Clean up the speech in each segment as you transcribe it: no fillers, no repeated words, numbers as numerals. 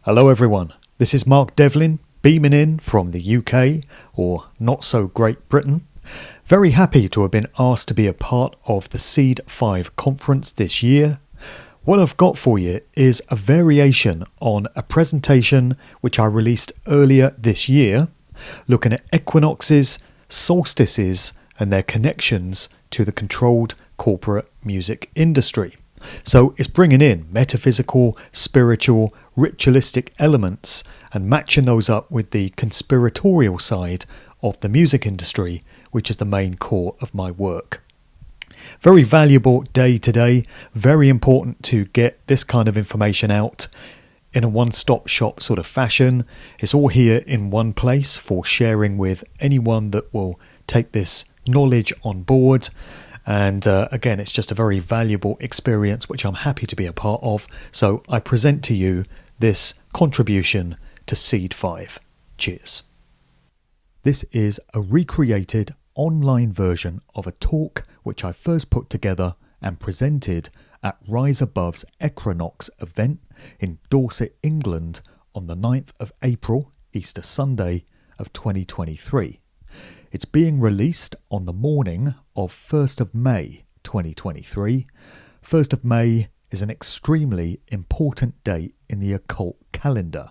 Hello everyone, this is Mark Devlin, beaming in from the UK, or not so Great Britain. Very happy to have been asked to be a part of the S.E.E.D 5 conference this year. What I've got for you is a variation on a presentation which I released earlier this year, looking at equinoxes, solstices and their connections to the controlled corporate music industry. So it's bringing in metaphysical, spiritual, ritualistic elements and matching those up with the conspiratorial side of the music industry, which is the main core of my work. Very valuable day today, very important to get this kind of information out in a one-stop shop sort of fashion. It's all here in one place for sharing with anyone that will take this knowledge on board. And again, it's just a very valuable experience which I'm happy to be a part of. So I present to you this contribution to S.E.E.D 5. Cheers. This is a recreated online version of a talk which I first put together and presented at Rise Above's Equinox event in Dorset, England on the 9th of April, Easter Sunday of 2023. It's being released on the morning of 1st of May 2023. 1st of May is an extremely important date in the occult calendar,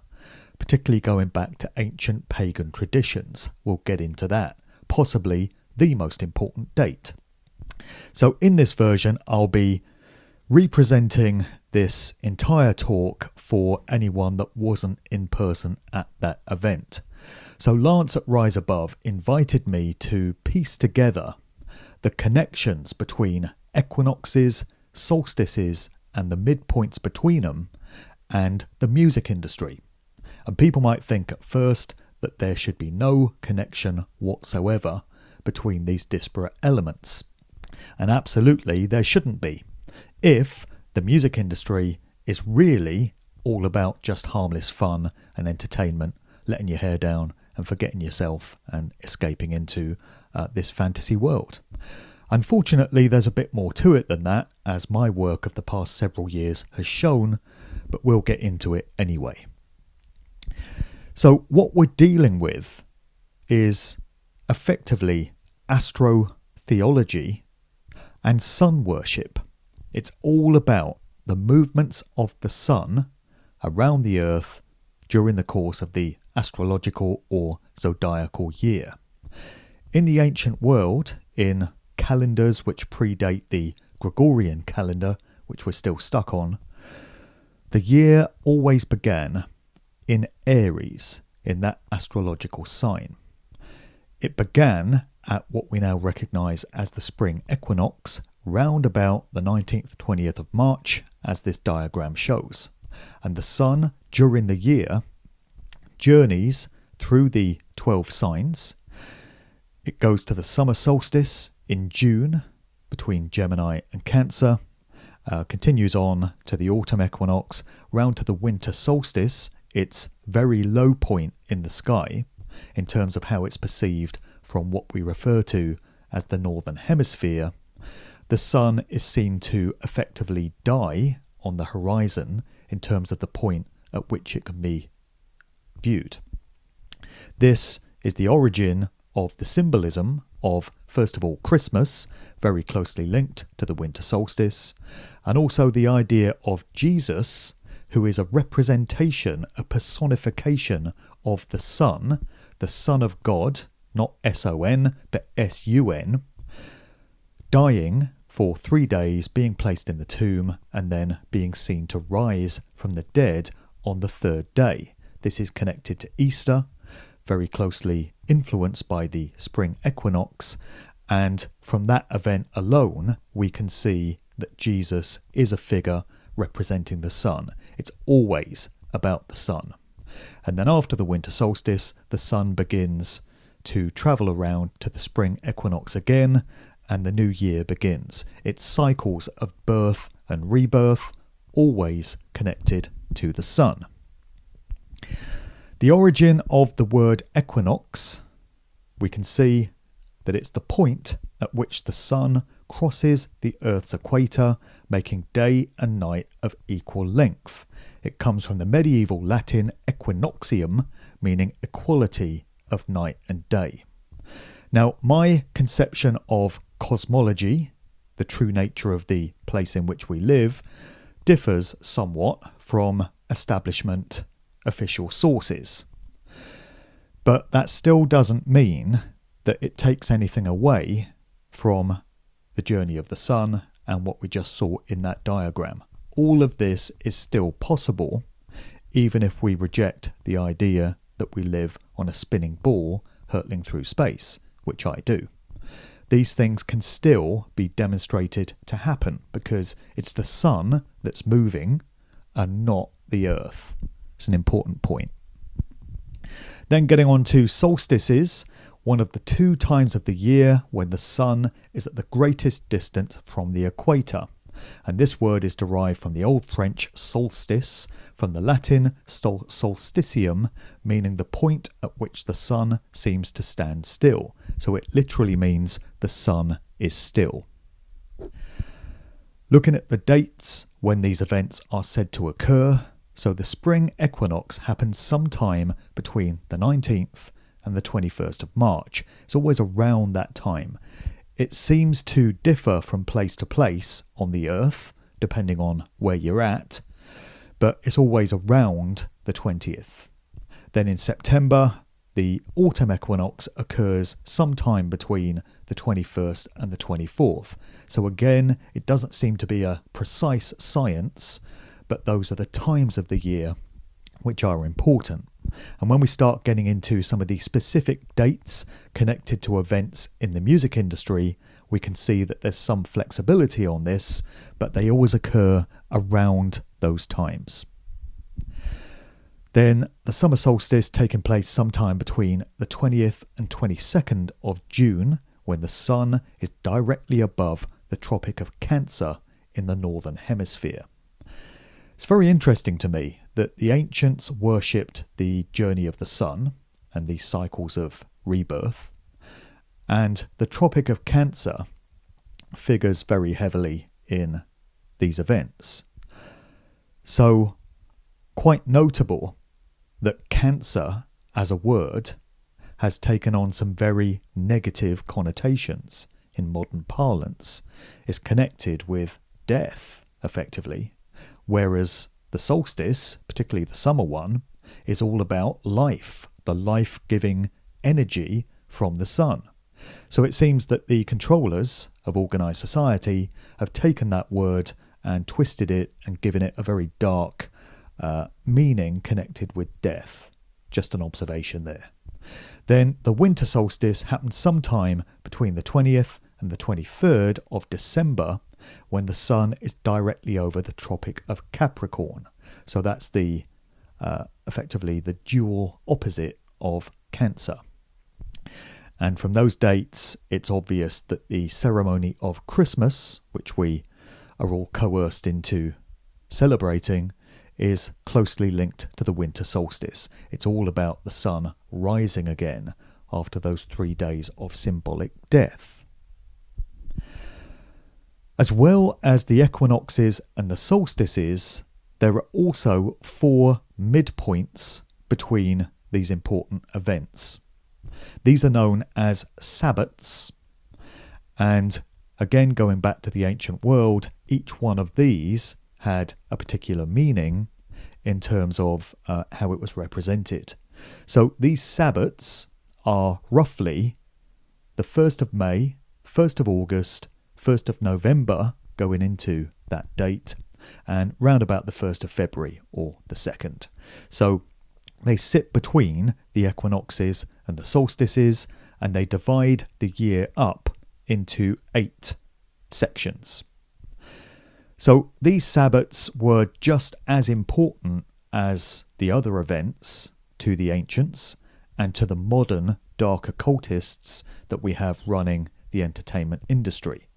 particularly going back to ancient pagan traditions. We'll get into that. Possibly the most important date. So in this version, I'll be representing this entire talk for anyone that wasn't in person at that event. So Lance at Rise Above invited me to piece together the connections between equinoxes, solstices and the midpoints between them and the music industry. And people might think at first that there should be no connection whatsoever between these disparate elements. And absolutely there shouldn't be, if the music industry is really all about just harmless fun and entertainment, letting your hair down and forgetting yourself and escaping into this fantasy world. Unfortunately, there's a bit more to it than that, as my work of the past several years has shown, but we'll get into it anyway. So what we're dealing with is effectively astrotheology and sun worship. It's all about the movements of the sun around the earth during the course of the astrological or zodiacal year. In the ancient world, in calendars which predate the Gregorian calendar, which we're still stuck on, the year always began in Aries, in that astrological sign. It began at what we now recognise as the spring equinox, round about the 19th, 20th of March, as this diagram shows. And the sun, during the year, journeys through the 12 signs. It goes to the summer solstice in June between Gemini and Cancer, continues on to the autumn equinox, round to the winter solstice, its very low point in the sky in terms of how it's perceived from what we refer to as the northern hemisphere. The sun is seen to effectively die on the horizon in terms of the point at which it can be viewed. This is the origin of the symbolism of, first of all, Christmas, very closely linked to the winter solstice, and also the idea of Jesus, who is a representation, a personification of the Son of God, not S-O-N, but S-U-N, dying for 3 days, being placed in the tomb, and then being seen to rise from the dead on the third day. This is connected to Easter, very closely influenced by the spring equinox, and from that event alone we can see that Jesus is a figure representing the sun. It's always about the sun. And then after the winter solstice, the sun begins to travel around to the spring equinox again, and the new year begins. It's cycles of birth and rebirth, always connected to the sun. The origin of the word equinox, we can see that it's the point at which the sun crosses the Earth's equator, making day and night of equal length. It comes from the medieval Latin equinoxium, meaning equality of night and day. Now, my conception of cosmology, the true nature of the place in which we live, differs somewhat from establishment official sources. But that still doesn't mean that it takes anything away from the journey of the sun and what we just saw in that diagram. All of this is still possible, even if we reject the idea that we live on a spinning ball hurtling through space, which I do. These things can still be demonstrated to happen because it's the sun that's moving and not the earth. It's an important point. Then getting on to solstices, one of the 2 times of the year when the sun is at the greatest distance from the equator. And this word is derived from the Old French solstice, from the Latin solstitium, meaning the point at which the sun seems to stand still. So it literally means the sun is still. Looking at the dates when these events are said to occur, so the spring equinox happens sometime between the 19th and the 21st of March. It's always around that time. It seems to differ from place to place on the Earth, depending on where you're at, but it's always around the 20th. Then in September, the autumn equinox occurs sometime between the 21st and the 24th. So again, it doesn't seem to be a precise science, but those are the times of the year which are important. And when we start getting into some of the specific dates connected to events in the music industry, we can see that there's some flexibility on this, but they always occur around those times. Then the summer solstice taking place sometime between the 20th and 22nd of June, when the sun is directly above the Tropic of Cancer in the northern hemisphere. It's very interesting to me that the ancients worshipped the journey of the sun and the cycles of rebirth, and the Tropic of Cancer figures very heavily in these events. So, quite notable that Cancer as a word has taken on some very negative connotations in modern parlance. It's connected with death, effectively, whereas the solstice, particularly the summer one, is all about life, the life-giving energy from the sun. So it seems that the controllers of organised society have taken that word and twisted it and given it a very dark meaning connected with death. Just an observation there. Then the winter solstice happens sometime between the 20th and the 23rd of December, when the sun is directly over the Tropic of Capricorn. So that's the effectively the dual opposite of Cancer. And from those dates, it's obvious that the ceremony of Christmas, which we are all coerced into celebrating, is closely linked to the winter solstice. It's all about the sun rising again after those 3 days of symbolic death. As well as the equinoxes and the solstices, there are also 4 midpoints between these important events. These are known as sabbats, and again, going back to the ancient world, each one of these had a particular meaning in terms of how it was represented. So these sabbats are roughly the 1st of May, 1st of August, 1st of November going into that date, and round about the 1st of February or the 2nd. So they sit between the equinoxes and the solstices, and they divide the year up into 8 sections. So these sabbats were just as important as the other events to the ancients and to the modern dark occultists that we have running the entertainment industry.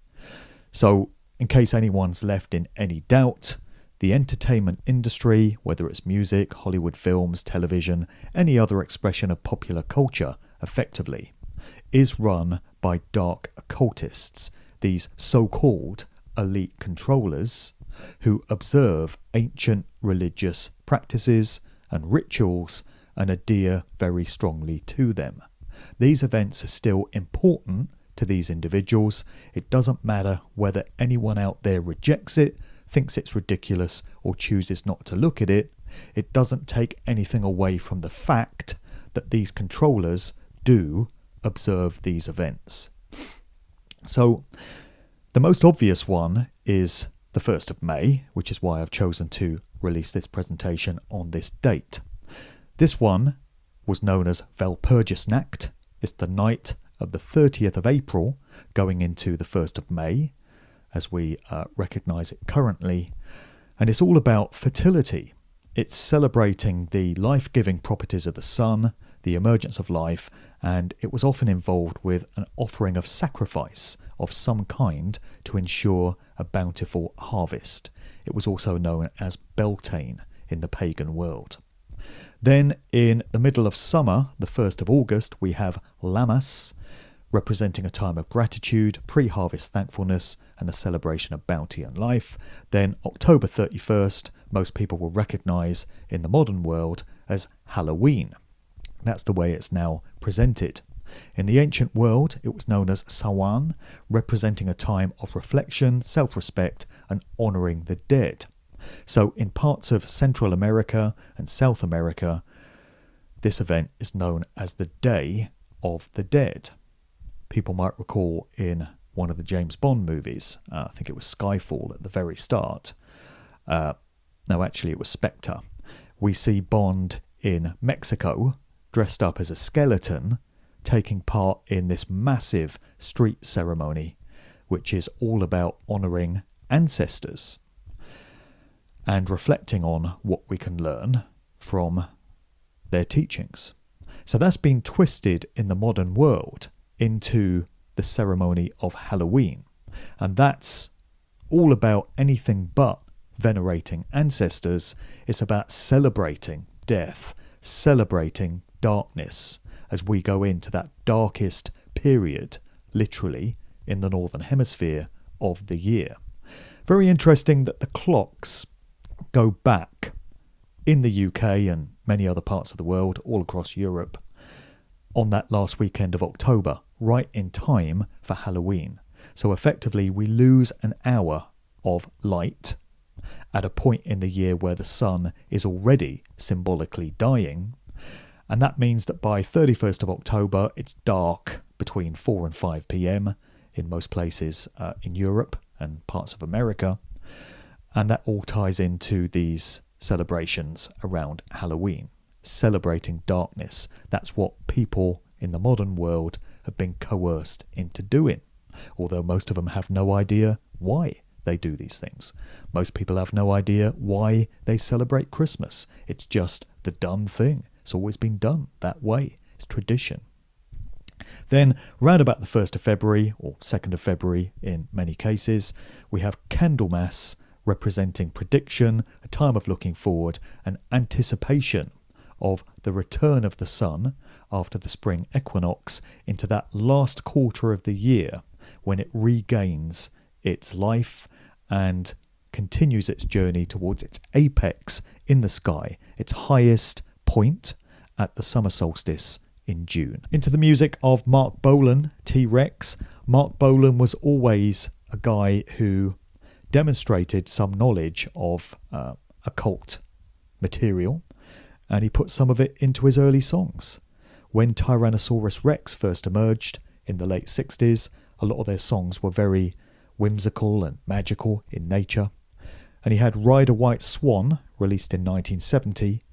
So in case anyone's left in any doubt, the entertainment industry, whether it's music, Hollywood films, television, any other expression of popular culture, effectively, is run by dark occultists, these so-called elite controllers who observe ancient religious practices and rituals and adhere very strongly to them. These events are still important to these individuals. It doesn't matter whether anyone out there rejects it, thinks it's ridiculous, or chooses not to look at it. It doesn't take anything away from the fact that these controllers do observe these events. So the most obvious one is the 1st of May, which is why I've chosen to release this presentation on this date. This one was known as Walpurgisnacht. It's the night of the 30th of April going into the 1st of May, as we recognise it currently. And it's all about fertility. It's celebrating the life-giving properties of the sun, the emergence of life, and it was often involved with an offering of sacrifice of some kind to ensure a bountiful harvest. It was also known as Beltane in the pagan world. Then in the middle of summer, the 1st of August, we have Lammas, representing a time of gratitude, pre-harvest thankfulness, and a celebration of bounty and life. Then October 31st, most people will recognise in the modern world as Halloween. That's the way it's now presented. In the ancient world, it was known as Samhain, representing a time of reflection, self-respect, and honouring the dead. So in parts of Central America and South America, this event is known as the Day of the Dead. People might recall in one of the James Bond movies, I think it was Skyfall at the very start. No, actually it was Spectre. We see Bond in Mexico, dressed up as a skeleton, taking part in this massive street ceremony, which is all about honouring ancestors and reflecting on what we can learn from their teachings. So that's been twisted in the modern world into the ceremony of Halloween. And that's all about anything but venerating ancestors. It's about celebrating death, celebrating darkness as we go into that darkest period, literally, in the Northern Hemisphere of the year. Very interesting that the clocks go back in the UK and many other parts of the world, all across Europe, on that last weekend of October, right in time for Halloween. So effectively we lose an hour of light at a point in the year where the sun is already symbolically dying, and that means that by 31st of October it's dark between 4 and 5 p.m. in most places in Europe and parts of America, and that all ties into these celebrations around Halloween, celebrating darkness. That's what people in the modern world have been coerced into doing, although most of them have no idea why they do these things. Most people have no idea why they celebrate Christmas. It's just the done thing. It's always been done that way. It's tradition. Then, round about the 1st of February, or 2nd of February in many cases, we have Candlemas, representing prediction, a time of looking forward, and anticipation of the return of the sun after the spring equinox into that last quarter of the year when it regains its life and continues its journey towards its apex in the sky, its highest point at the summer solstice in June. Into the music of Mark Bolan, T-Rex. Mark Bolan was always a guy who demonstrated some knowledge of occult material, and he put some of it into his early songs. When Tyrannosaurus Rex first emerged in the late 60s, a lot of their songs were very whimsical and magical in nature. And he had Ride a White Swan, released in 1970,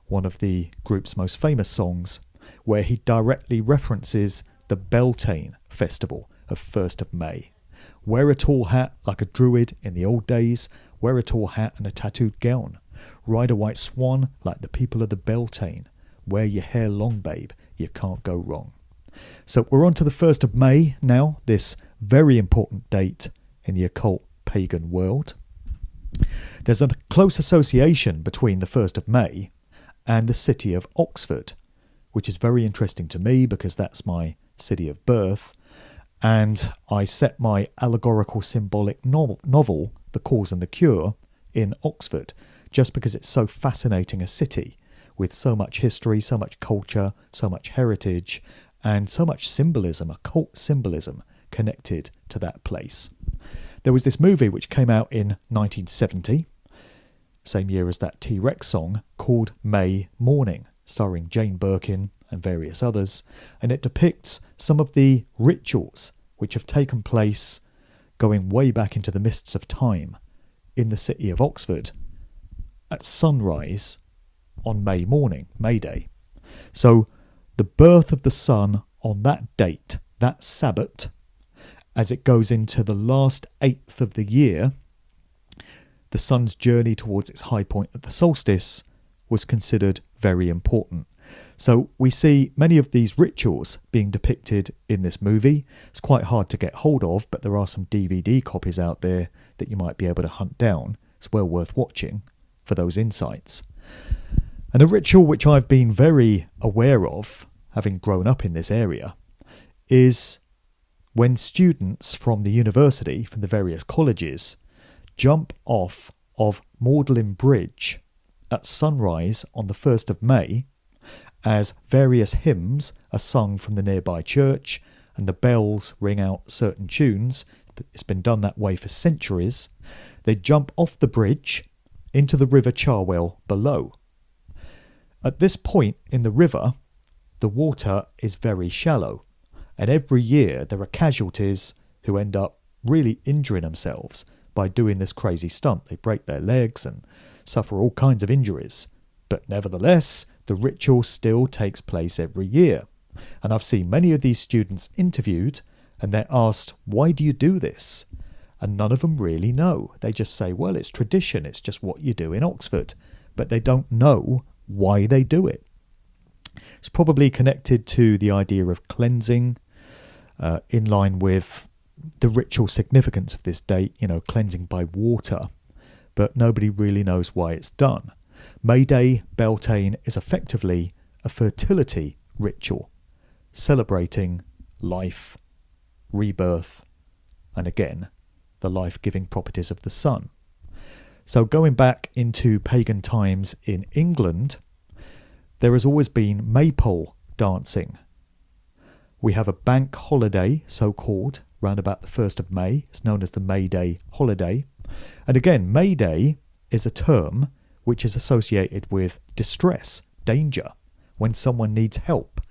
one of the group's most famous songs, where he directly references the Beltane festival of 1st of May. Wear a tall hat like a druid in the old days, wear a tall hat and a tattooed gown. Ride a white swan like the people of the Beltane. Wear your hair long, babe, you can't go wrong. So we're on to the 1st of May now, this very important date in the occult pagan world. There's a close association between the 1st of May and the city of Oxford, which is very interesting to me because that's my city of birth. And I set my allegorical symbolic novel, The Cause and the Cure in Oxford, just because it's so fascinating a city with so much history, so much culture, so much heritage, and so much symbolism, occult symbolism connected to that place. There was this movie which came out in 1970, same year as that T-Rex song, called May Morning, starring Jane Birkin and various others, and it depicts some of the rituals which have taken place going way back into the mists of time in the city of Oxford at sunrise on May morning, May Day. So the birth of the sun on that date, that Sabbath, as it goes into the last eighth of the year, the sun's journey towards its high point at the solstice was considered very important. So we see many of these rituals being depicted in this movie. It's quite hard to get hold of, but there are some DVD copies out there that you might be able to hunt down. It's well worth watching for those insights. And a ritual which I've been very aware of, having grown up in this area, is when students from the university, from the various colleges, jump off of Magdalen Bridge at sunrise on the 1st of May, as various hymns are sung from the nearby church and the bells ring out certain tunes. It's been done that way for centuries. They jump off the bridge into the River Cherwell below. At this point in the river, the water is very shallow, and every year there are casualties who end up really injuring themselves by doing this crazy stunt. They break their legs and suffer all kinds of injuries. But nevertheless, the ritual still takes place every year. And I've seen many of these students interviewed, and they're asked, why do you do this? And none of them really know. They just say, well, it's tradition, it's just what you do in Oxford. But they don't know why they do it. It's probably connected to the idea of cleansing, in line with the ritual significance of this date, cleansing by water. But nobody really knows why it's done. May Day, Beltane, is effectively a fertility ritual, celebrating life, rebirth, and again, the life-giving properties of the sun. So going back into pagan times in England, there has always been maypole dancing. We have a bank holiday, so-called, round about the 1st of May. It's known as the May Day holiday. And again, May Day is a term which is associated with distress, danger, when someone needs help.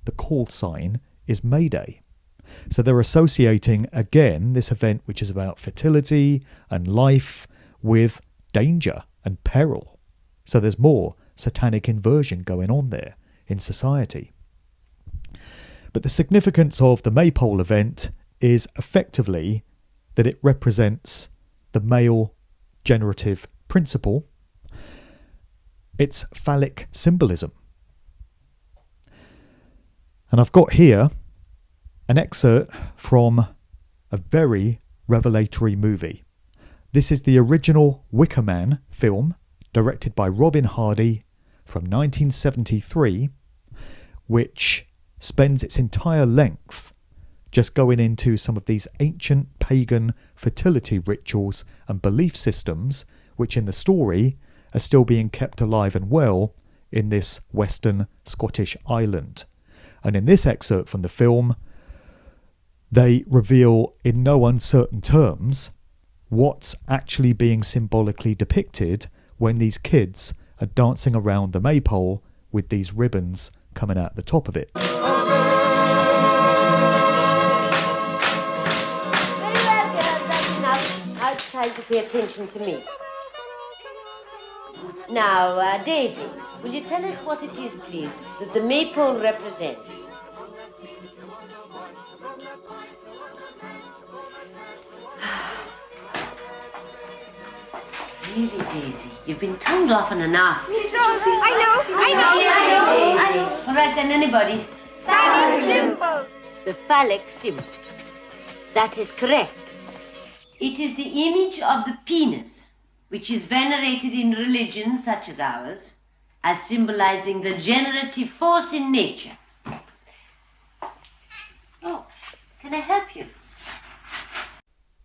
The call sign is May Day. So they're associating, again, this event which is about fertility and life with danger and peril. So there's more satanic inversion going on there in society. But the significance of the maypole event is effectively that it represents the male generative principle. It's phallic symbolism. And I've got here an excerpt from a very revelatory movie. This is the original Wicker Man film, directed by Robin Hardy from 1973, which spends its entire length just going into some of these ancient pagan fertility rituals and belief systems, which in the story are still being kept alive and well in this western Scottish island. And in this excerpt from the film, they reveal in no uncertain terms what's actually being symbolically depicted when these kids are dancing around the maypole with these ribbons coming out the top of it. Very well, girls, that's enough. Now it's time to pay attention to me. Now, Daisy, will you tell us what it is, please, that the maypole represents? Really, Daisy, you've been told often enough. Miss Rose, I know. All right, then, anybody? Phallic symbol. The phallic symbol. That is correct. It is the image of the penis, which is venerated in religions such as ours, as symbolizing the generative force in nature. Oh, can I help you?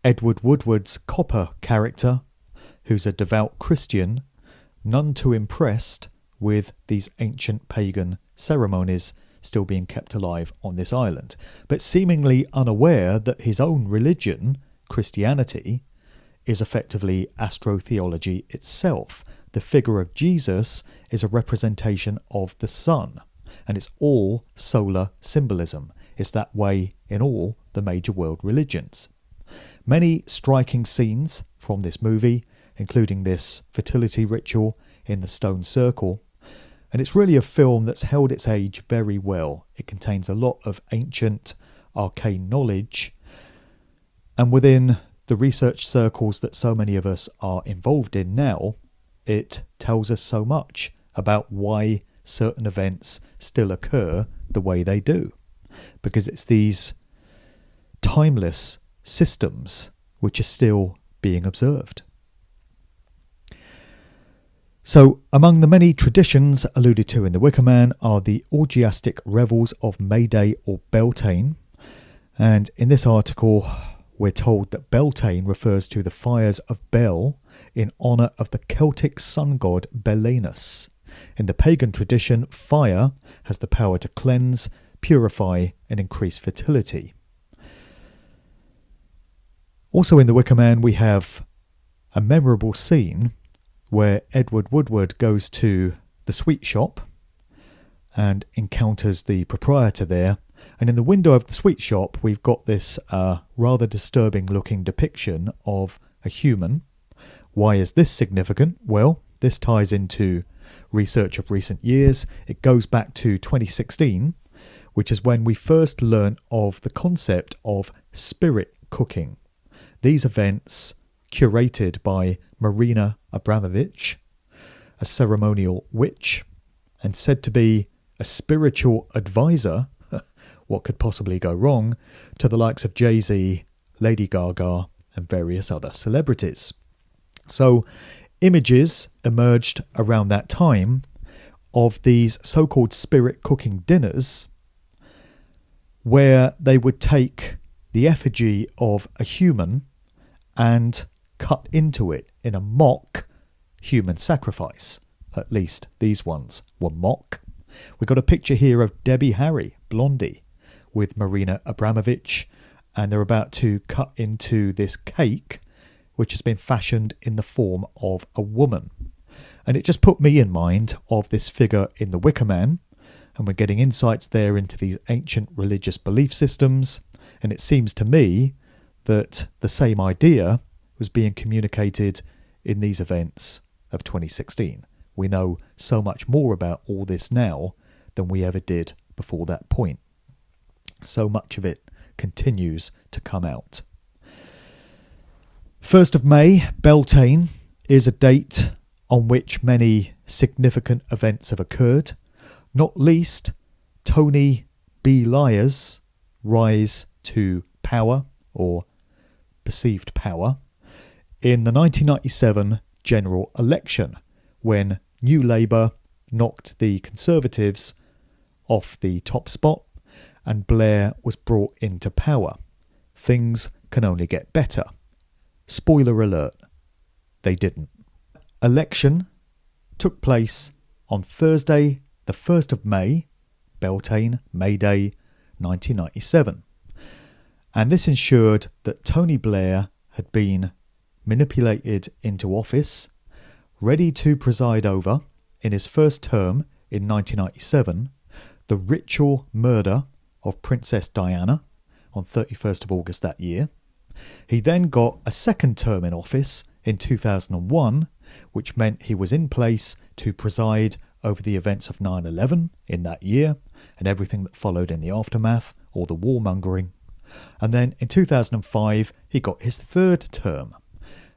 Edward Woodward's Copper character, who's a devout Christian, none too impressed with these ancient pagan ceremonies still being kept alive on this island, but seemingly unaware that his own religion, Christianity, is effectively astrotheology itself. The figure of Jesus is a representation of the sun, and it's all solar symbolism. It's that way in all the major world religions. Many striking scenes from this movie, including this fertility ritual in the stone circle, and it's really a film that's held its age very well. It contains a lot of ancient, arcane knowledge, and within the research circles that so many of us are involved in now, it tells us so much about why certain events still occur the way they do. Because it's these timeless systems which are still being observed. So, among the many traditions alluded to in The Wicker Man are the orgiastic revels of May Day or Beltane. And in this article, we're told that Beltane refers to the fires of Bel in honour of the Celtic sun god Belenus. In the pagan tradition, fire has the power to cleanse, purify and increase fertility. Also in The Wicker Man, we have a memorable scene where Edward Woodward goes to the sweet shop and encounters the proprietor there. And in the window of the sweet shop, we've got this rather disturbing looking depiction of a human. Why is this significant? Well, this ties into research of recent years. It goes back to 2016, which is when we first learnt of the concept of spirit cooking. These events, curated by Marina Abramovich, a ceremonial witch, and said to be a spiritual advisor, what could possibly go wrong, to the likes of Jay-Z, Lady Gaga, and various other celebrities. So, images emerged around that time of these so-called spirit cooking dinners where they would take the effigy of a human and cut into it in a mock human sacrifice. At least these ones were mock. We've got a picture here of Debbie Harry, Blondie, with Marina Abramovich, and they're about to cut into this cake which has been fashioned in the form of a woman. And it just put me in mind of this figure in The Wicker Man, and we're getting insights there into these ancient religious belief systems, and it seems to me that the same idea was being communicated in these events of 2016. We know so much more about all this now than we ever did before that point. So much of it continues to come out. 1st of May, Beltane, is a date on which many significant events have occurred, not least Tony Blaire's rise to power, or perceived power, in the 1997 general election, when New Labour knocked the Conservatives off the top spot and Blair was brought into power. Things can only get better. Spoiler alert, they didn't. Election took place on Thursday, the 1st of May, Beltane, May Day, 1997. And this ensured that Tony Blair had been manipulated into office, ready to preside over, in his first term in 1997, the ritual murder of Princess Diana on 31st of August that year. He then got a second term in office in 2001, which meant he was in place to preside over the events of 9/11 in that year and everything that followed in the aftermath, or the warmongering. And then in 2005, he got his third term.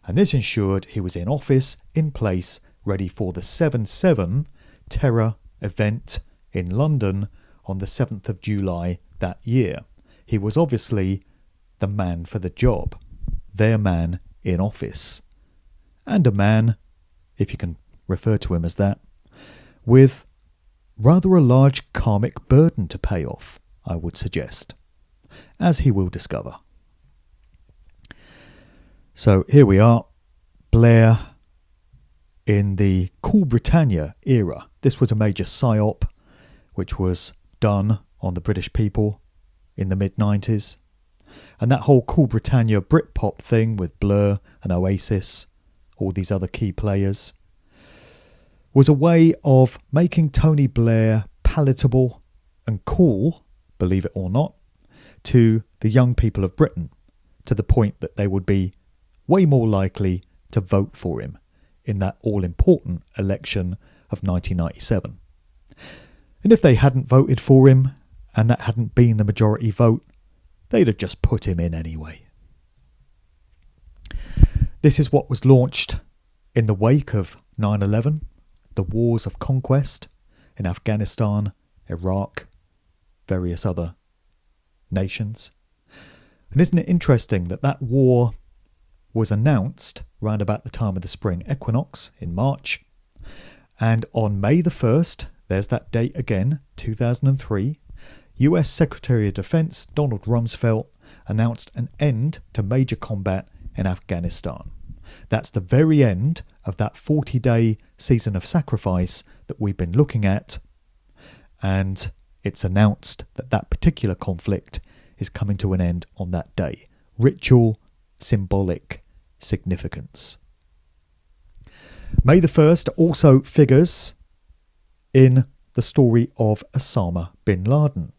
And this ensured he was in office, in place, ready for the 7/7 terror event in London on the 7th of July that year. He was obviously the man for the job, their man in office, and a man, if you can refer to him as that, with rather a large karmic burden to pay off, I would suggest, as he will discover. So here we are, Blair in the Cool Britannia era. This was a major psyop which was done on the British people in the mid-90s. And that whole Cool Britannia Britpop thing with Blur and Oasis, all these other key players, was a way of making Tony Blair palatable and cool, believe it or not, to the young people of Britain, to the point that they would be way more likely to vote for him in that all-important election of 1997. And if they hadn't voted for him, and that hadn't been the majority vote, they'd have just put him in anyway. This is what was launched in the wake of 9/11, the wars of conquest in Afghanistan, Iraq, various other nations. And isn't it interesting that that war was announced round about the time of the spring equinox in March, and on May the 1st, there's that date again, 2003, US Secretary of Defense Donald Rumsfeld announced an end to major combat in Afghanistan. That's the very end of that 40-day season of sacrifice that we've been looking at, and it's announced that that particular conflict is coming to an end on that day. Ritual, symbolic significance. May the 1st also figures in the story of Osama bin Laden,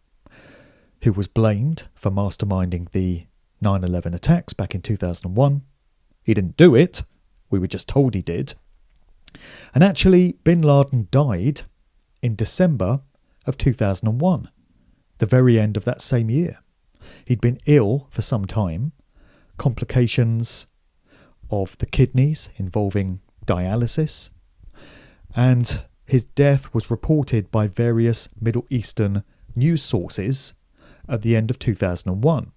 who was blamed for masterminding the 9/11 attacks back in 2001. He didn't do it, we were just told he did. And actually, bin Laden died in December of 2001, the very end of that same year. He'd been ill for some time, complications of the kidneys involving dialysis, and his death was reported by various Middle Eastern news sources at the end of 2001.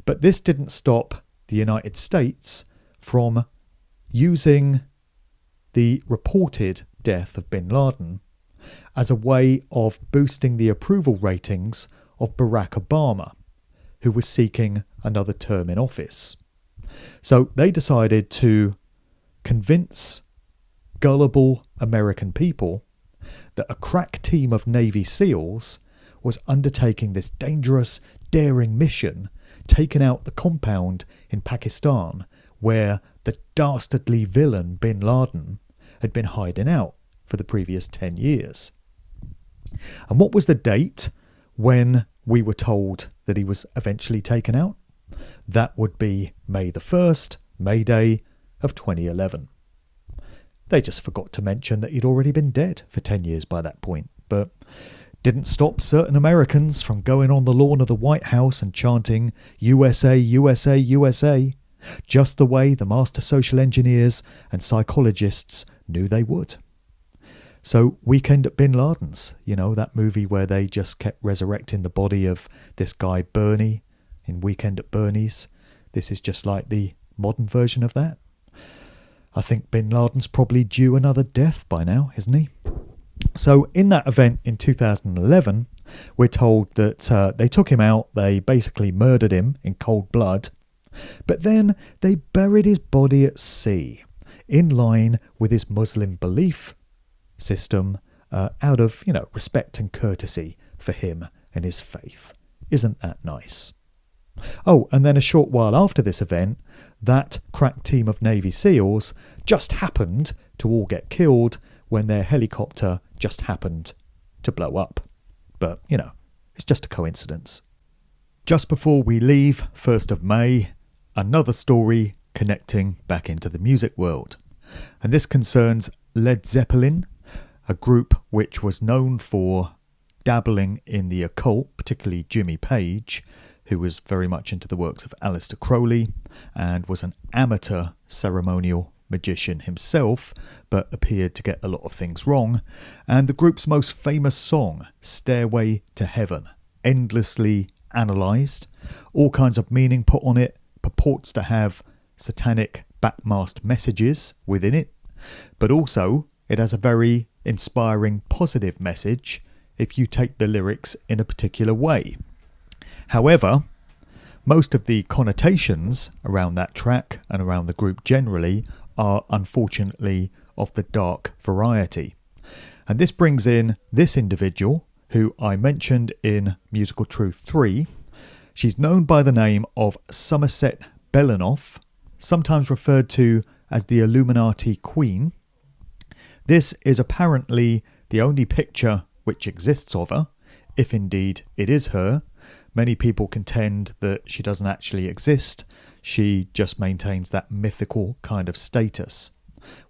But this didn't stop the United States from using the reported death of bin Laden as a way of boosting the approval ratings of Barack Obama, who was seeking another term in office. So they decided to convince gullible American people that a crack team of Navy SEALs was undertaking this dangerous, daring mission, taking out the compound in Pakistan where the dastardly villain bin Laden had been hiding out for the previous 10 years. And what was the date when we were told that he was eventually taken out? That would be May the 1st, May Day of 2011. They just forgot to mention that he'd already been dead for 10 years by that point, but didn't stop certain Americans from going on the lawn of the White House and chanting USA, USA, USA, just the way the master social engineers and psychologists knew they would. So Weekend at Bin Laden's, you know, that movie where they just kept resurrecting the body of this guy Bernie in Weekend at Bernie's. This is just like the modern version of that. I think bin Laden's probably due another death by now, isn't he? So in that event in 2011, we're told that they took him out, they basically murdered him in cold blood, but then they buried his body at sea, in line with his Muslim belief system, out of, respect and courtesy for him and his faith. Isn't that nice? Oh, and then a short while after this event, that crack team of Navy SEALs just happened to all get killed when their helicopter just happened to blow up. But, it's just a coincidence. Just before we leave, 1st of May, another story connecting back into the music world. And this concerns Led Zeppelin, a group which was known for dabbling in the occult, particularly Jimmy Page, who was very much into the works of Aleister Crowley and was an amateur ceremonial magician himself, but appeared to get a lot of things wrong. And the group's most famous song, Stairway to Heaven, endlessly analysed, all kinds of meaning put on it, purports to have satanic backmasked messages within it, but also it has a very inspiring positive message if you take the lyrics in a particular way. However, Most of the connotations around that track and around the group generally are unfortunately of the dark variety. And this brings in this individual who I mentioned in Musical Truth 3. She's known by the name of Somerset Belanoff, sometimes referred to as the Illuminati Queen. This is apparently the only picture which exists of her, if indeed it is her. Many people contend that she doesn't actually exist. She just maintains that mythical kind of status.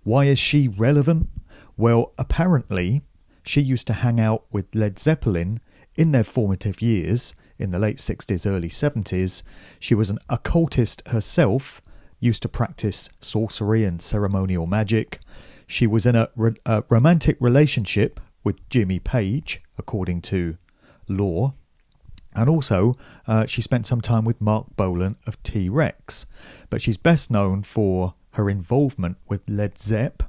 Why is she relevant? Well, apparently she used to hang out with Led Zeppelin in their formative years in the late 60s, early 70s. She was an occultist herself, used to practice sorcery and ceremonial magic. She was in a romantic relationship with Jimmy Page, according to lore. And also, she spent some time with Mark Bolan of T-Rex. But she's best known for her involvement with Led Zepp.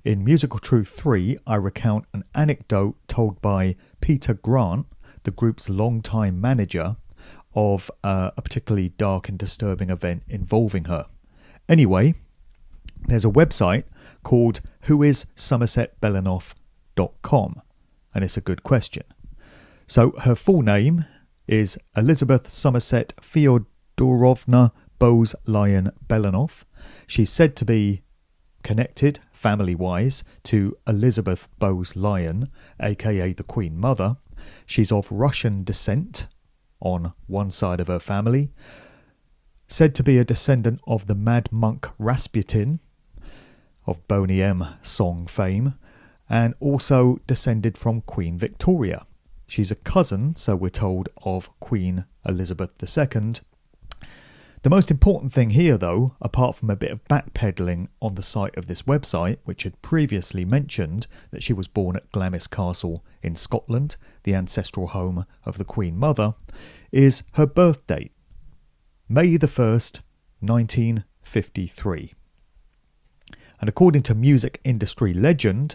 In Musical Truth 3, I recount an anecdote told by Peter Grant, the group's longtime manager, of a particularly dark and disturbing event involving her. Anyway, there's a website called whoissomersetbelanoff.com, and it's a good question. So her full name is Elizabeth Somerset Fyodorovna Bowes-Lyon Belanoff. She's said to be connected, family-wise, to Elizabeth Bowes-Lyon, aka the Queen Mother. She's of Russian descent on one side of her family. Said to be a descendant of the Mad Monk Rasputin of Boney M song fame, and also descended from Queen Victoria. She's a cousin, so we're told, of Queen Elizabeth II. The most important thing here, though, apart from a bit of backpedaling on the site of this website, which had previously mentioned that she was born at Glamis Castle in Scotland, the ancestral home of the Queen Mother, is her birth date, May the 1st, 1953. And according to music industry legend,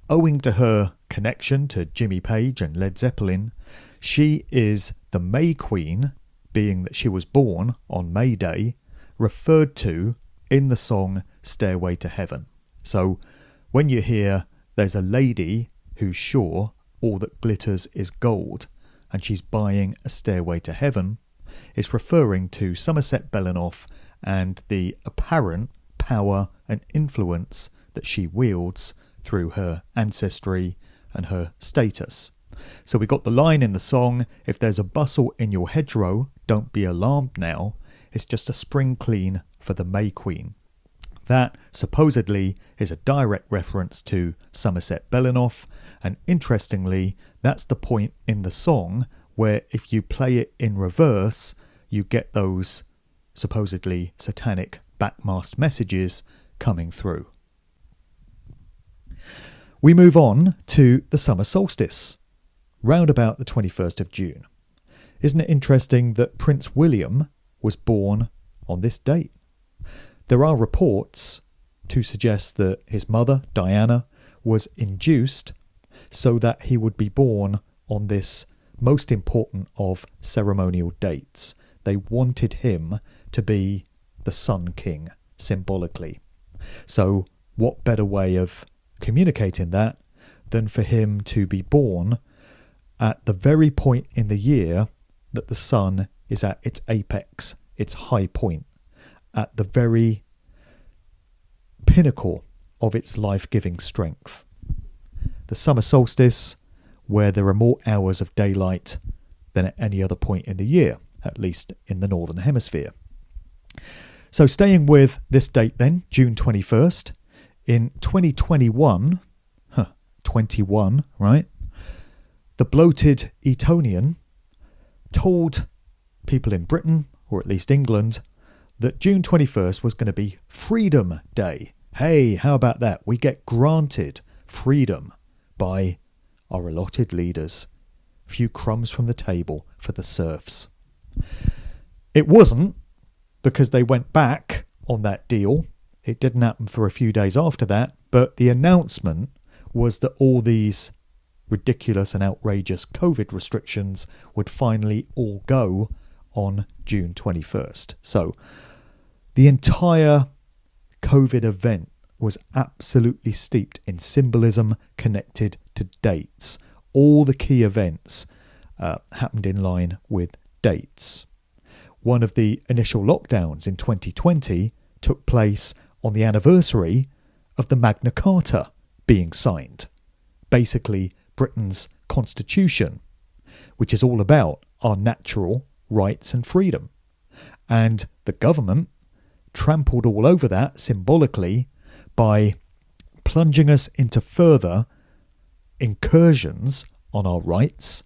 owing to her connection to Jimmy Page and Led Zeppelin, she is the May Queen, being that she was born on May Day, referred to in the song Stairway to Heaven. So when you hear there's a lady who's sure all that glitters is gold and she's buying a stairway to heaven, it's referring to Somerset Belanoff and the apparent power and influence that she wields through her ancestry and her status. So we got the line in the song, if there's a bustle in your hedgerow, don't be alarmed now, it's just a spring clean for the May Queen. That supposedly is a direct reference to Somerset Belanoff, and interestingly, that's the point in the song where if you play it in reverse, you get those supposedly satanic backmasked messages coming through. We move on to the summer solstice, round about the 21st of June. Isn't it interesting that Prince William was born on this date? There are reports to suggest that his mother, Diana, was induced so that he would be born on this most important of ceremonial dates. They wanted him to be the Sun King, symbolically. So what better way of communicating that than for him to be born at the very point in the year that the sun is at its apex, its high point, at the very pinnacle of its life-giving strength. The summer solstice, where there are more hours of daylight than at any other point in the year, at least in the northern hemisphere. So staying with this date then, June 21st, in 2021, 21, right? The bloated Etonian told people in Britain, or at least England, that June 21st was going to be Freedom Day. Hey, how about that? We get granted freedom by our allotted leaders. A few crumbs from the table for the serfs. It wasn't, because they went back on that deal. It didn't happen for a few days after that, but the announcement was that all these ridiculous and outrageous COVID restrictions would finally all go on June 21st. So the entire COVID event was absolutely steeped in symbolism connected to dates. All the key events happened in line with dates. One of the initial lockdowns in 2020 took place on the anniversary of the Magna Carta being signed. Basically, Britain's constitution, which is all about our natural rights and freedom. And the government trampled all over that symbolically by plunging us into further incursions on our rights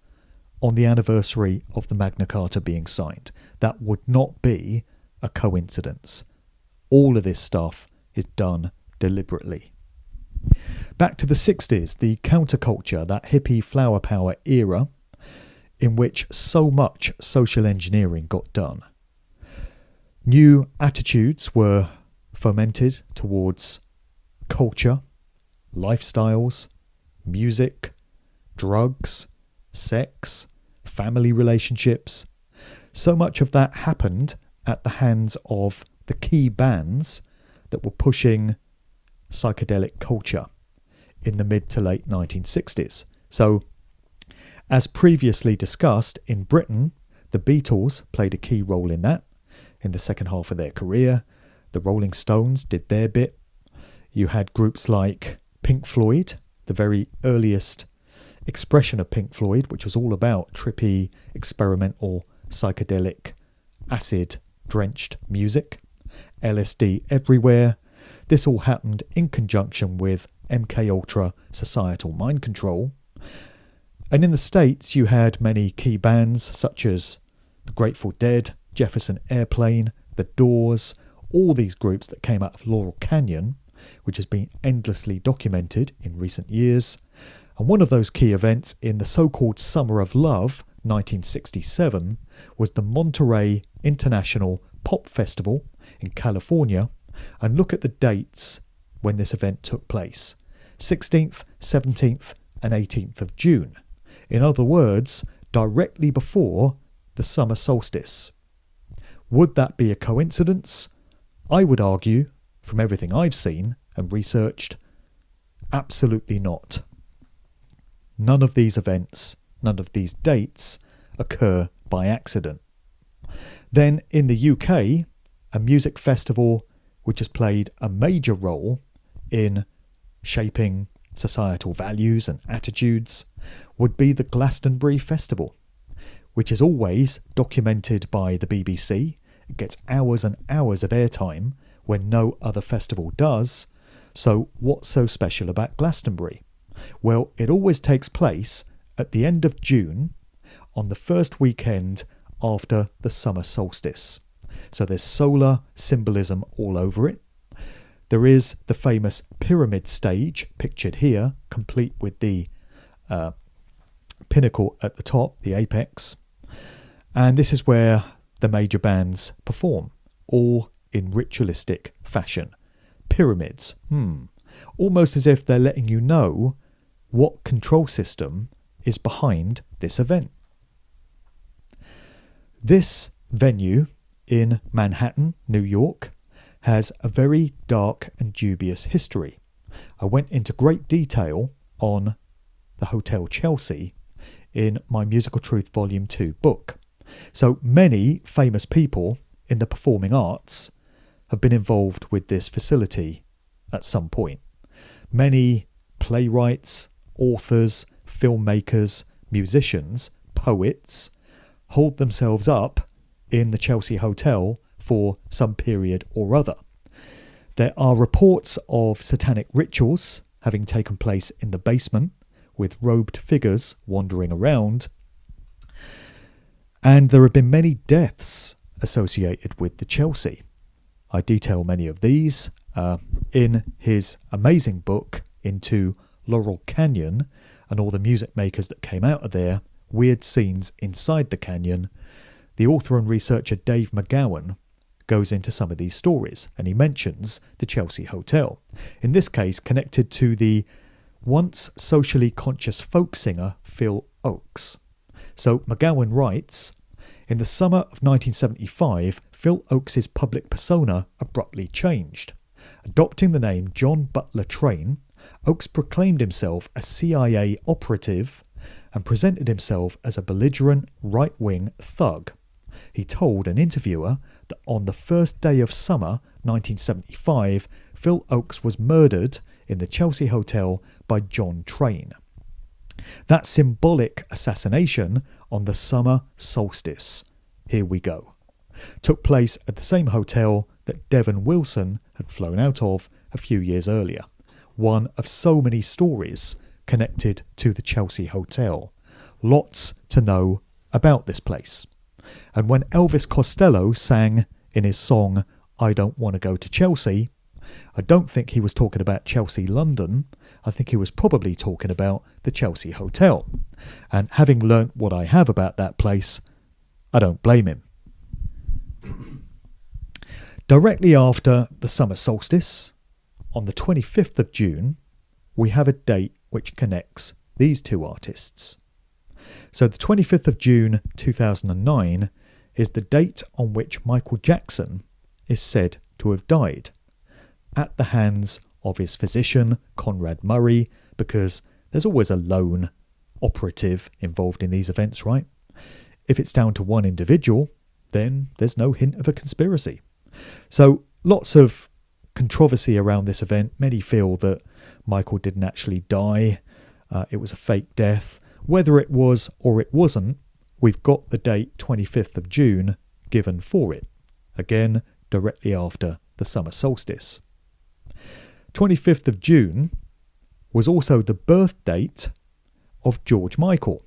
on the anniversary of the Magna Carta being signed. That would not be a coincidence. All of this stuff is done deliberately. Back to the 60s, the counterculture, that hippie flower power era in which so much social engineering got done. New attitudes were fomented towards culture, lifestyles, music, drugs, sex, family relationships. So much of that happened at the hands of the key bands that were pushing psychedelic culture in the mid to late 1960s. So, as previously discussed, in Britain, the Beatles played a key role in that in the second half of their career. The Rolling Stones did their bit. You had groups like Pink Floyd, the very earliest expression of Pink Floyd, which was all about trippy, experimental, psychedelic, acid-drenched music. LSD everywhere. This all happened in conjunction with MKUltra societal mind control. And in the States, you had many key bands such as the Grateful Dead, Jefferson Airplane, The Doors, all these groups that came out of Laurel Canyon, which has been endlessly documented in recent years. And one of those key events in the so-called Summer of Love, 1967, was the Monterey International Pop Festival in California. And look at the dates when this event took place: 16th, 17th and 18th of June. In other words, directly before the summer solstice. Would that be a coincidence? I would argue, from everything I've seen and researched, absolutely not. None of these events, none of these dates occur by accident. Then in the UK, a music festival which has played a major role in shaping societal values and attitudes would be the Glastonbury Festival, which is always documented by the BBC. It gets hours and hours of airtime when no other festival does. So what's so special about Glastonbury? Well, it always takes place at the end of June on the first weekend after the summer solstice. So there's solar symbolism all over it. There is the famous pyramid stage pictured here, complete with the pinnacle at the top, the apex. And this is where the major bands perform, all in ritualistic fashion. Pyramids, almost as if they're letting you know what control system is behind this event. This venue in Manhattan, New York, has a very dark and dubious history. I went into great detail on the Hotel Chelsea in my Musical Truth Volume 2 book. So many famous people in the performing arts have been involved with this facility at some point. Many playwrights, authors, filmmakers, musicians, poets hold themselves up in the Chelsea Hotel for some period or other. There are reports of satanic rituals having taken place in the basement with robed figures wandering around. And there have been many deaths associated with the Chelsea. I detail many of these in his amazing book Into Laurel Canyon and all the music makers that came out of there, Weird Scenes Inside the Canyon. The author and researcher Dave McGowan goes into some of these stories, and he mentions the Chelsea Hotel, in this case connected to the once socially conscious folk singer Phil Oakes. So McGowan writes, In the summer of 1975, Phil Oakes' public persona abruptly changed. Adopting the name John Butler Train, Oakes proclaimed himself a CIA operative and presented himself as a belligerent right-wing thug. He told an interviewer that on the first day of summer 1975, Phil Oakes was murdered in the Chelsea Hotel by John Train. That symbolic assassination on the summer solstice, here we go, took place at the same hotel that Devlin Wilson had flown out of a few years earlier. One of so many stories connected to the Chelsea Hotel. Lots to know about this place. And when Elvis Costello sang in his song I Don't Want to Go to Chelsea, I don't think he was talking about Chelsea, London. I think he was probably talking about the Chelsea Hotel. And having learnt what I have about that place, I don't blame him. Directly after the summer solstice, on the 25th of June, we have a date which connects these two artists. So the 25th of June 2009 is the date on which Michael Jackson is said to have died, at the hands of his physician Conrad Murray, because there's always a lone operative involved in these events, right? If it's down to one individual, then there's no hint of a conspiracy. So lots of controversy around this event. Many feel that Michael didn't actually die. It was a fake death. Whether it was or it wasn't, we've got the date 25th of June given for it. Again, directly after the summer solstice. 25th of June was also the birth date of George Michael,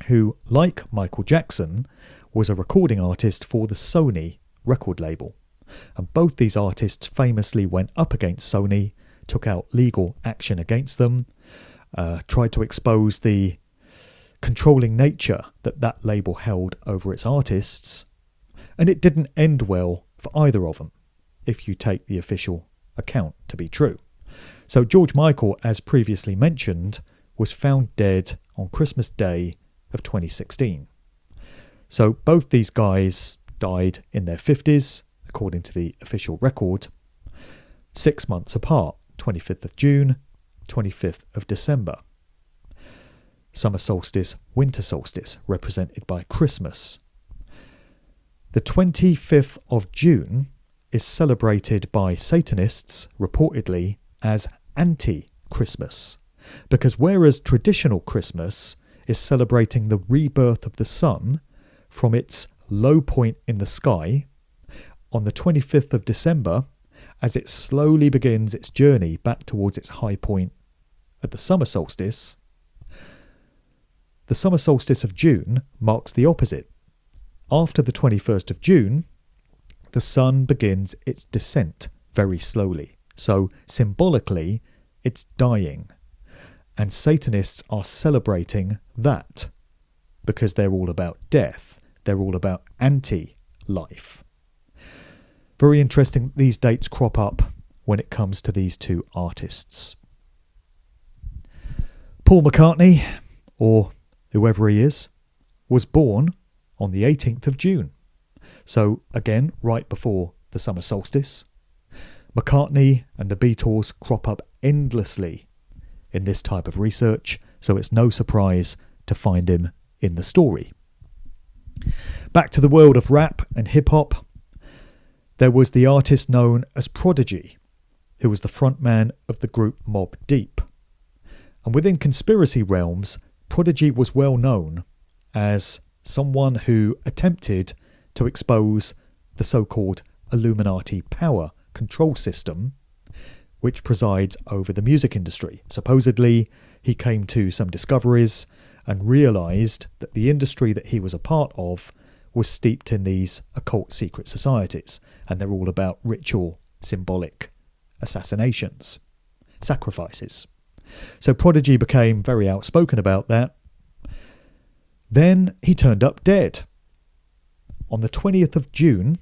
who, like Michael Jackson, was a recording artist for the Sony record label. And both these artists famously went up against Sony, took out legal action against them, tried to expose the controlling nature that that label held over its artists, and it didn't end well for either of them, if you take the official account to be true. So George Michael, as previously mentioned, was found dead on Christmas Day of 2016. So both these guys died in their 50s, according to the official record, 6 months apart, 25th of June, 25th of December. Summer solstice, winter solstice, represented by Christmas. The 25th of June is celebrated by Satanists, reportedly, as anti-Christmas, because whereas traditional Christmas is celebrating the rebirth of the sun from its low point in the sky, on the 25th of December, as it slowly begins its journey back towards its high point at the summer solstice, the summer solstice of June marks the opposite. After the 21st of June, the sun begins its descent very slowly. So symbolically, it's dying. And Satanists are celebrating that because they're all about death. They're all about anti-life. Very interesting these dates crop up when it comes to these two artists. Paul McCartney, or whoever he is, was born on the 18th of June. So again, right before the summer solstice. McCartney and the Beatles crop up endlessly in this type of research, so it's no surprise to find him in the story. Back to the world of rap and hip-hop, there was the artist known as Prodigy, who was the frontman of the group Mobb Deep. And within conspiracy realms, Prodigy was well known as someone who attempted to expose the so-called Illuminati power control system, which presides over the music industry. Supposedly, he came to some discoveries and realised that the industry that he was a part of was steeped in these occult secret societies, and they're all about ritual, symbolic assassinations, sacrifices. So Prodigy became very outspoken about that. Then he turned up dead. On the 20th of June,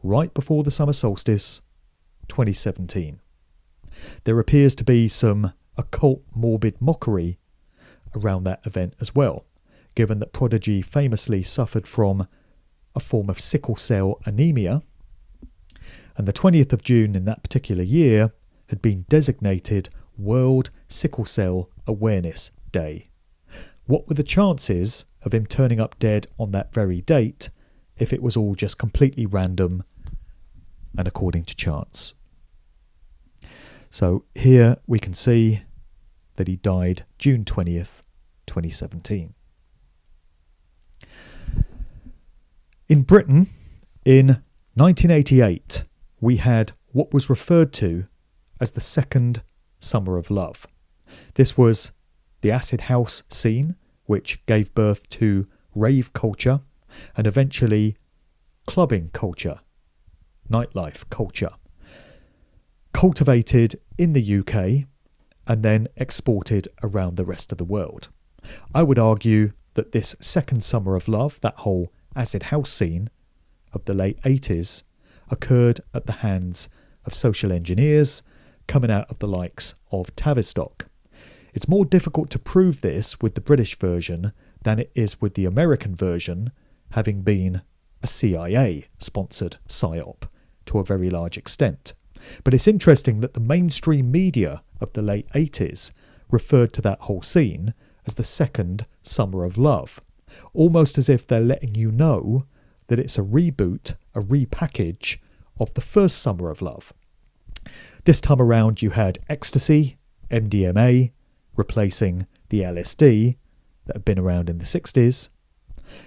right before the summer solstice, 2017. There appears to be some occult morbid mockery around that event as well, given that Prodigy famously suffered from a form of sickle cell anemia, and the 20th of June in that particular year had been designated World Sickle Cell Awareness Day. What were the chances of him turning up dead on that very date if it was all just completely random and according to chance? So here we can see that he died June 20th, 2017. In Britain, in 1988, we had what was referred to as the second summer of love. This was the acid house scene, which gave birth to rave culture and eventually clubbing culture, nightlife culture, cultivated in the UK and then exported around the rest of the world. I would argue that this second summer of love, that whole acid house scene of the late 80s, occurred at the hands of social engineers coming out of the likes of Tavistock. It's more difficult to prove this with the British version than it is with the American version, having been a CIA-sponsored PSYOP to a very large extent. But it's interesting that the mainstream media of the late 80s referred to that whole scene as the second summer of love, almost as if they're letting you know that it's a reboot, a repackage of the first summer of love. This time around you had ecstasy, MDMA, replacing the LSD that had been around in the 60s.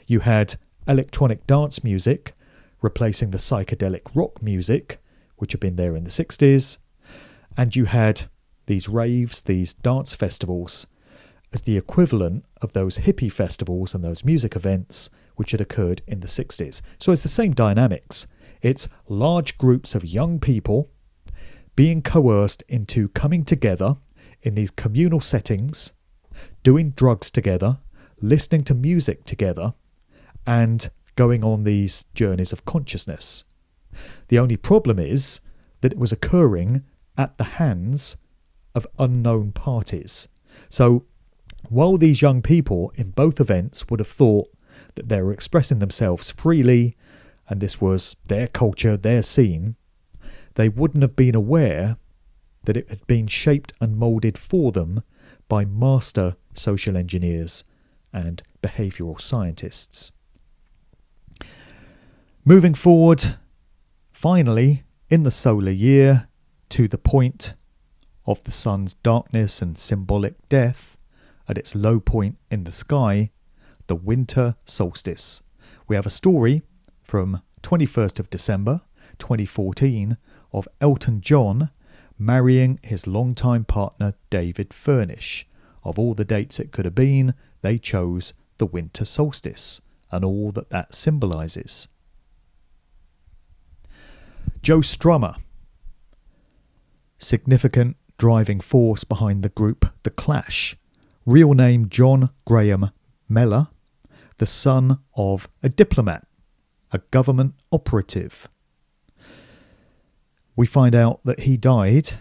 You had electronic dance music replacing the psychedelic rock music, which had been there in the 60s. And you had these raves, these dance festivals, as the equivalent of those hippie festivals and those music events which had occurred in the 60s. So it's the same dynamics. It's large groups of young people being coerced into coming together in these communal settings, doing drugs together, listening to music together, and going on these journeys of consciousness. The only problem is that it was occurring at the hands of unknown parties. So while these young people in both events would have thought that they were expressing themselves freely and this was their culture, their scene, they wouldn't have been aware that it had been shaped and moulded for them by master social engineers and behavioural scientists. Moving forward, finally, in the solar year, to the point of the sun's darkness and symbolic death, at its low point in the sky, the winter solstice. We have a story from 21st of December 2014 of Elton John marrying his longtime partner David Furnish. Of all the dates it could have been, they chose the winter solstice and all that that symbolises. Joe Strummer, significant driving force behind the group The Clash, real name John Graham Mellor, the son of a diplomat, a government operative. We find out that he died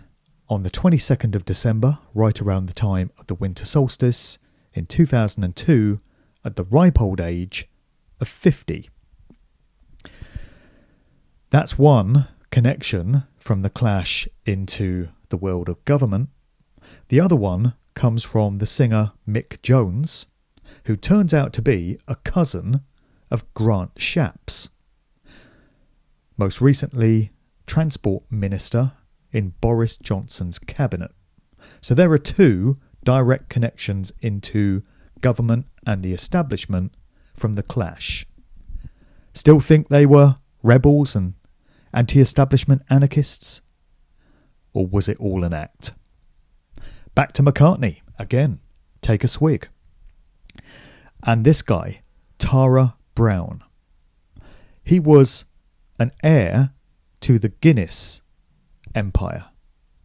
on the 22nd of December, right around the time of the winter solstice, in 2002, at the ripe old age of 50. That's one connection from The Clash into the world of government. The other one comes from the singer Mick Jones, who turns out to be a cousin of Grant Shapps, most recently Transport Minister in Boris Johnson's cabinet. So there are two direct connections into government and the establishment from The Clash. Still think they were rebels and anti-establishment anarchists? Or was it all an act? Back to McCartney again. Take a swig. And this guy, Tara Brown. He was an heir to the Guinness empire,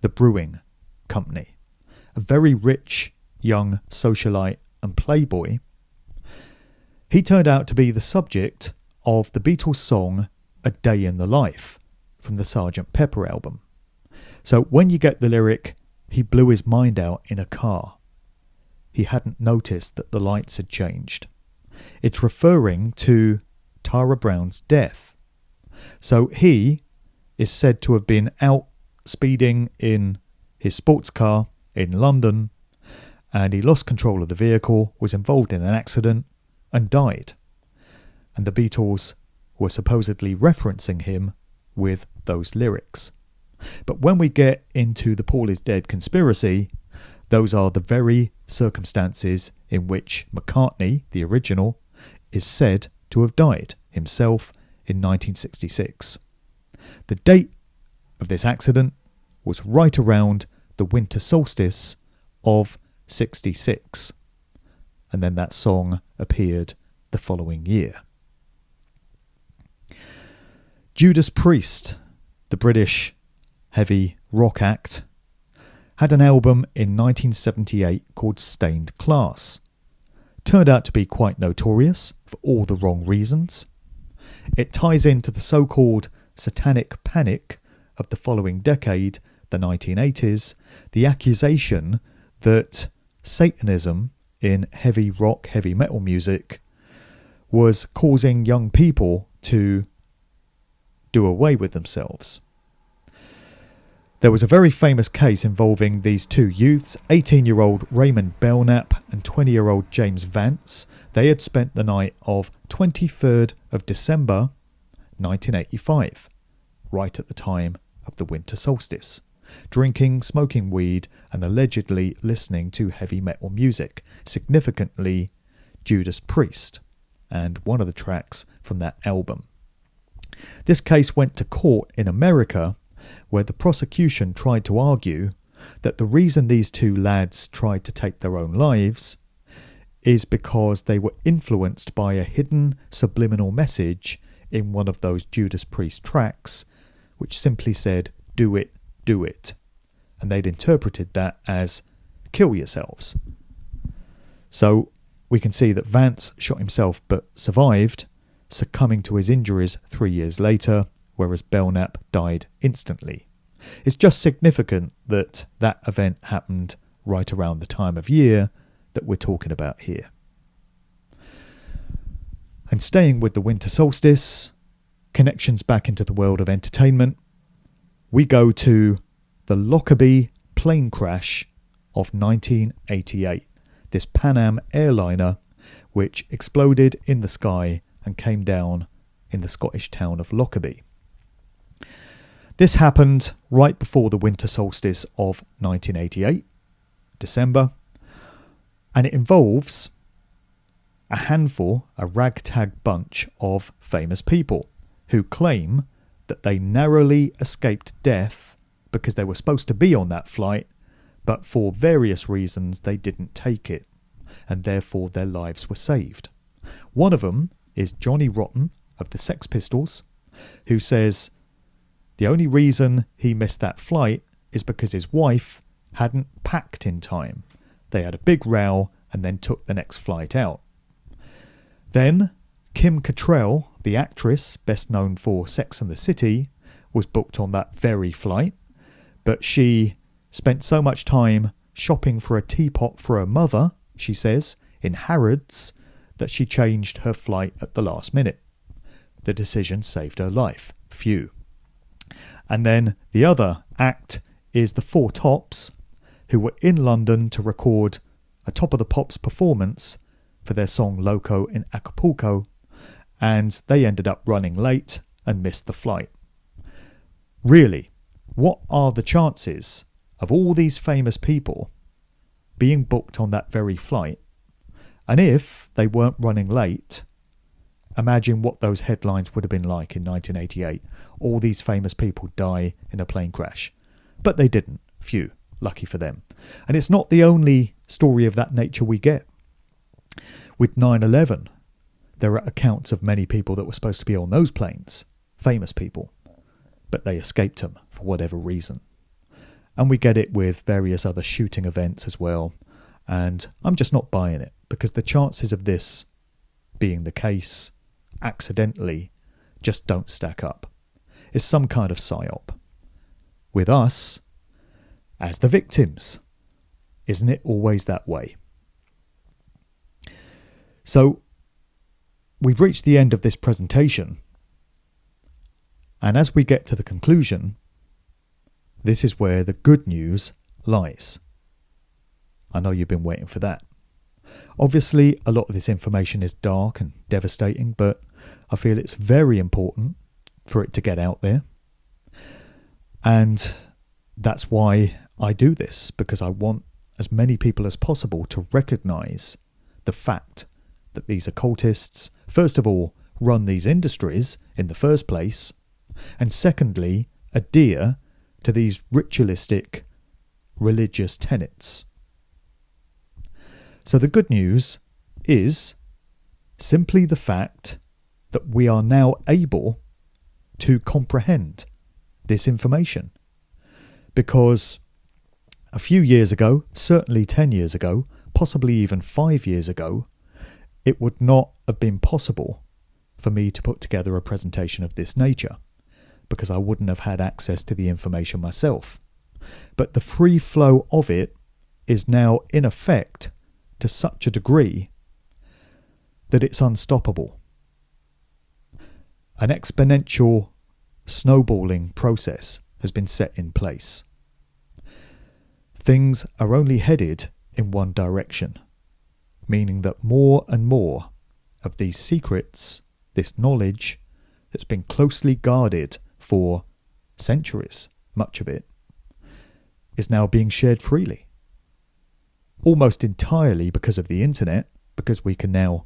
the brewing company. A very rich young socialite and playboy. He turned out to be the subject of the Beatles song A Day in the Life from the Sgt. Pepper album. So when you get the lyric, he blew his mind out in a car, he hadn't noticed that the lights had changed. It's referring to Tara Brown's death. So he is said to have been out speeding in his sports car in London, and he lost control of the vehicle, was involved in an accident, and died. And the Beatles were supposedly referencing him with those lyrics. But when we get into the Paul is dead conspiracy, those are the very circumstances in which McCartney, the original, is said to have died himself in 1966. The date of this accident was right around the winter solstice of 66, and then that song appeared the following year. Judas Priest, the British heavy rock act, had an album in 1978 called Stained Class. Turned out to be quite notorious for all the wrong reasons. It ties into the so-called satanic panic of the following decade, the 1980s, the accusation that Satanism in heavy rock, heavy metal music was causing young people to do away with themselves. There was a very famous case involving these two youths, 18-year-old Raymond Belknap and 20-year-old James Vance. They had spent the night of 23rd of December 1985, right at the time of the winter solstice, drinking, smoking weed and allegedly listening to heavy metal music, significantly Judas Priest, and one of the tracks from that album. This case went to court in America, where the prosecution tried to argue that the reason these two lads tried to take their own lives is because they were influenced by a hidden subliminal message in one of those Judas Priest tracks, which simply said, "Do it, do it." And they'd interpreted that as "kill yourselves." So we can see that Vance shot himself but survived, succumbing to his injuries 3 years later, whereas Belknap died instantly. It's just significant that that event happened right around the time of year that we're talking about here. And staying with the winter solstice, connections back into the world of entertainment, we go to the Lockerbie plane crash of 1988, this Pan Am airliner which exploded in the sky and came down in the Scottish town of Lockerbie. This happened right before the winter solstice of 1988, December, and it involves a handful, a ragtag bunch of famous people who claim that they narrowly escaped death because they were supposed to be on that flight, but for various reasons they didn't take it, and therefore their lives were saved. One of them is Johnny Rotten of the Sex Pistols, who says the only reason he missed that flight is because his wife hadn't packed in time. They had a big row and then took the next flight out. Then Kim Cattrall, the actress best known for Sex and the City, was booked on that very flight, but she spent so much time shopping for a teapot for her mother, she says, in Harrods, that she changed her flight at the last minute. The decision saved her life. Phew. And then the other act is the Four Tops, who were in London to record a Top of the Pops performance for their song Loco in Acapulco, and they ended up running late and missed the flight. Really, what are the chances of all these famous people being booked on that very flight? And if they weren't running late, imagine what those headlines would have been like in 1988. All these famous people die in a plane crash. But they didn't. Phew. Lucky for them. And it's not the only story of that nature we get. With 9/11, there are accounts of many people that were supposed to be on those planes. Famous people. But they escaped them for whatever reason. And we get it with various other shooting events as well. And I'm just not buying it, because the chances of this being the case accidentally just don't stack up. It's some kind of psyop. With us as the victims. Isn't it always that way? So we've reached the end of this presentation, and as we get to the conclusion, this is where the good news lies. I know you've been waiting for that. Obviously, a lot of this information is dark and devastating, but I feel it's very important for it to get out there. And that's why I do this, because I want as many people as possible to recognize the fact that these occultists, first of all, run these industries in the first place, and secondly, adhere to these ritualistic religious tenets. So the good news is simply the fact that we are now able to comprehend this information. Because a few years ago, certainly 10 years ago, possibly even 5 years ago, it would not have been possible for me to put together a presentation of this nature, because I wouldn't have had access to the information myself. But the free flow of it is now in effect to such a degree that it's unstoppable. An exponential snowballing process has been set in place. Things are only headed in one direction, meaning that more and more of these secrets, this knowledge that's been closely guarded for centuries, much of it, is now being shared freely. Almost entirely because of the internet, because we can now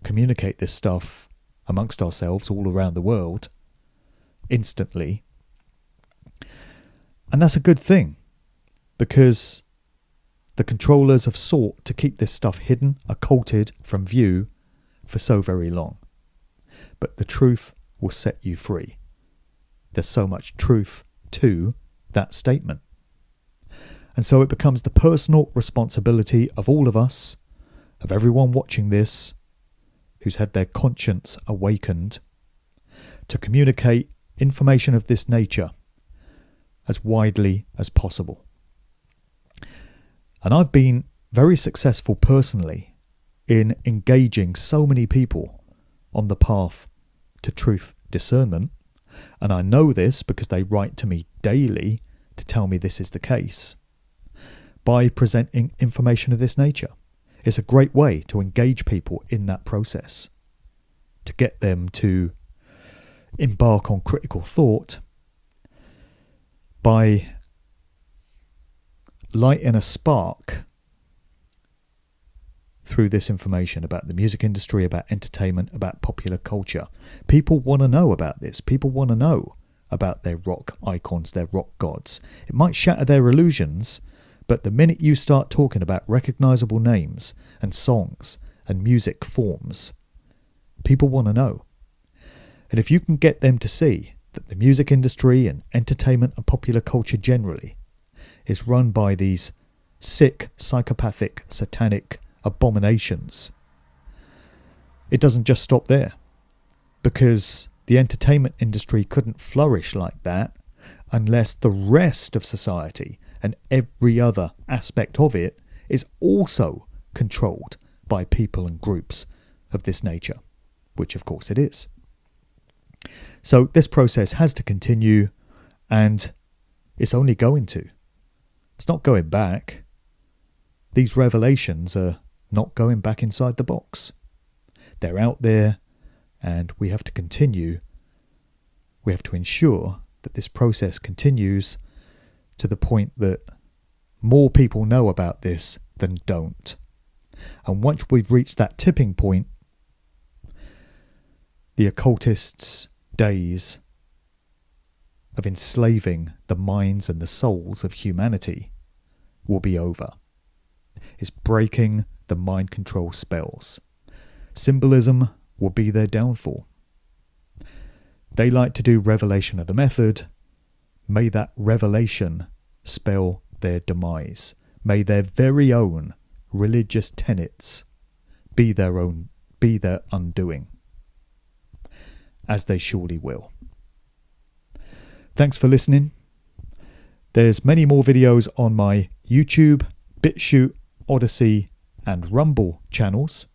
communicate this stuff amongst ourselves all around the world instantly. And that's a good thing, because the controllers have sought to keep this stuff hidden, occulted from view for so very long. But the truth will set you free. There's so much truth to that statement. And so it becomes the personal responsibility of all of us, of everyone watching this, who's had their conscience awakened, to communicate information of this nature as widely as possible. And I've been very successful personally in engaging so many people on the path to truth discernment, and I know this because they write to me daily to tell me this is the case, by presenting information of this nature. It's a great way to engage people in that process, to get them to embark on critical thought by lighting a spark through this information about the music industry, about entertainment, about popular culture. People want to know about this. People want to know about their rock icons, their rock gods. It might shatter their illusions, but the minute you start talking about recognizable names and songs and music forms, people want to know. And if you can get them to see that the music industry and entertainment and popular culture generally is run by these sick, psychopathic, satanic abominations, it doesn't just stop there, because the entertainment industry couldn't flourish like that unless the rest of society and every other aspect of it is also controlled by people and groups of this nature, which of course it is. So this process has to continue, and it's only going to. It's not going back. These revelations are not going back inside the box. They're out there, and we have to continue. We have to ensure that this process continues to the point that more people know about this than don't. And once we've reached that tipping point, the occultists' days of enslaving the minds and the souls of humanity will be over. It's breaking the mind control spells. Symbolism will be their downfall. They like to do revelation of the method. May that revelation spell their demise. May their very own religious tenets be their undoing, as they surely will. Thanks for listening. There's many more videos on my YouTube, BitChute, Odyssey and Rumble channels.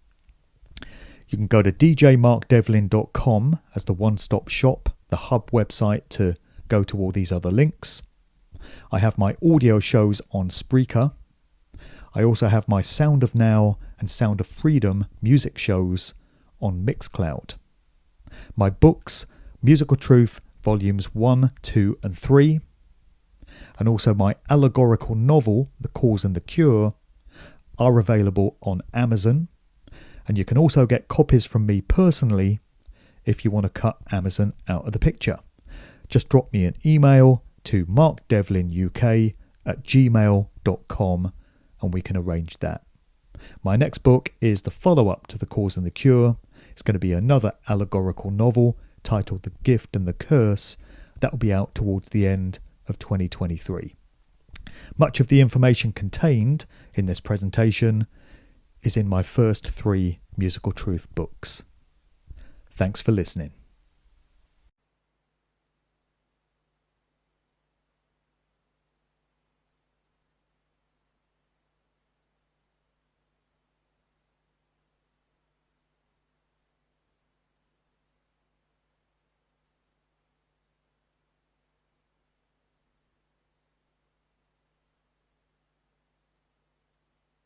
You can go to djmarkdevlin.com as the one-stop shop, the hub website to go to all these other links. I have my audio shows on Spreaker. I also have my Sound of Now and Sound of Freedom music shows on Mixcloud. My books, Musical Truth, Volumes 1, 2 and 3, and also my allegorical novel, The Cause and the Cure, are available on Amazon. And you can also get copies from me personally if you want to cut Amazon out of the picture. Just drop me an email to markdevlinuk@gmail.com and we can arrange that. My next book is the follow-up to The Cause and the Cure. It's going to be another allegorical novel titled The Gift and the Curse. That will be out towards the end of 2023. Much of the information contained in this presentation is in my first 3 Musical Truth books. Thanks for listening.